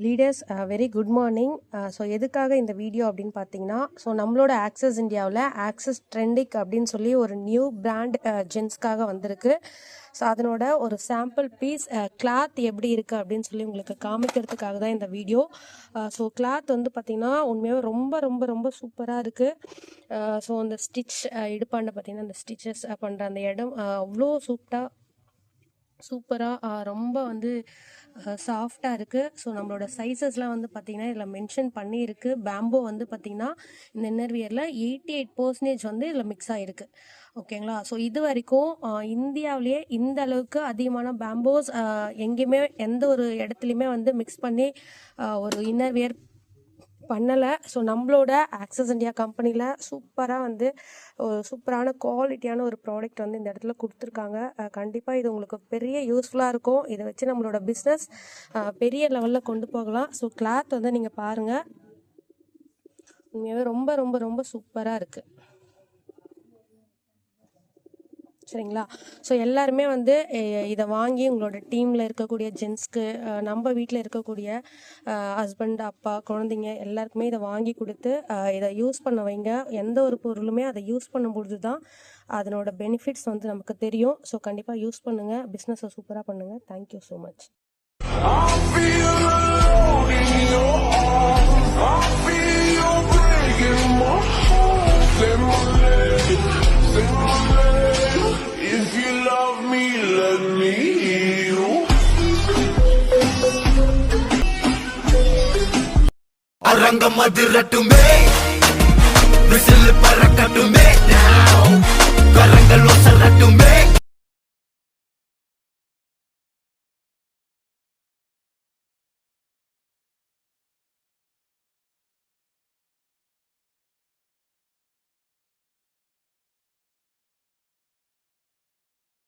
Leaders very good morning. So எதுக்காக இந்த video அப்படின்னு பார்த்தீங்கன்னா, ஸோ நம்மளோட ஆக்சஸ் இந்தியாவில் ஆக்சஸ் ட்ரெண்டிக் அப்படின்னு சொல்லி ஒரு நியூ பிராண்ட் ஜென்ஸ்க்காக வந்திருக்கு. ஸோ அதனோட ஒரு சாம்பிள் பீஸ் கிளாத் எப்படி இருக்குது அப்படின்னு சொல்லி உங்களுக்கு காமிக்கிறதுக்காக தான் இந்த வீடியோ. ஸோ கிளாத் வந்து பார்த்திங்கன்னா உண்மையாக ரொம்ப ரொம்ப ரொம்ப சூப்பராக இருக்குது. ஸோ அந்த ஸ்டிச் இடுப்பாண்ட பார்த்திங்கன்னா அந்த ஸ்டிச்சஸ் பண்ணுற அந்த இடம் அவ்வளோ சூப்பராக ரொம்ப வந்து சாஃப்டாக இருக்குது. ஸோ நம்மளோட சைஸஸ்லாம் வந்து பார்த்திங்கன்னா இதில் மென்ஷன் பண்ணியிருக்கு. பேம்போ வந்து பார்த்திங்கன்னா இந்த இன்னர்வியரில் 88% வந்து இதில் மிக்ஸ் ஆகிருக்கு. ஓகேங்களா? ஸோ இது வரைக்கும் இந்தியாவிலேயே இந்த அளவுக்கு அதிகமான பேம்போஸ் எங்கேயுமே எந்த ஒரு இடத்துலையுமே வந்து மிக்ஸ் பண்ணி ஒரு இன்னர்வியர் பண்ணலை. ஸோ நம்மளோட ஆக்சஸ் இந்தியா கம்பெனியில் சூப்பராக வந்து ஒரு சூப்பரான குவாலிட்டியான ஒரு ப்ராடக்ட் வந்து இந்த இடத்துல கொடுத்துருக்காங்க. கண்டிப்பாக இது உங்களுக்கு பெரிய யூஸ்ஃபுல்லாக இருக்கும். இதை வச்சு நம்மளோட பிஸ்னஸ் பெரிய லெவலில் கொண்டு போகலாம். ஸோ கிளாத் வந்து நீங்கள் பாருங்கள், உண்மையாகவே ரொம்ப ரொம்ப ரொம்ப சூப்பராக இருக்குது. சரிங்களா? ஸோ எல்லாருமே வந்து இதை வாங்கி உங்களோட டீமில் இருக்கக்கூடிய ஜென்ஸ்க்கு, நம்ம வீட்டில் இருக்கக்கூடிய ஹஸ்பண்ட், அப்பா, குழந்தைங்க எல்லாருக்குமே இதை வாங்கி கொடுத்து இதை யூஸ் பண்ண வைங்க. எந்த ஒரு பொருளுமே அதை யூஸ் பண்ணும்பொழுது தான் அதனோட பெனிஃபிட்ஸ் வந்து நமக்கு தெரியும். ஸோ கண்டிப்பாக யூஸ் பண்ணுங்கள், பிஸ்னஸை சூப்பராக பண்ணுங்கள். Thank you so much. If you love me, let me hear you. அரங்கம் அதிரட்டுமே, விசில் பறக்கட்டுமே, now கரங்கள் ஒசரட்டுமே.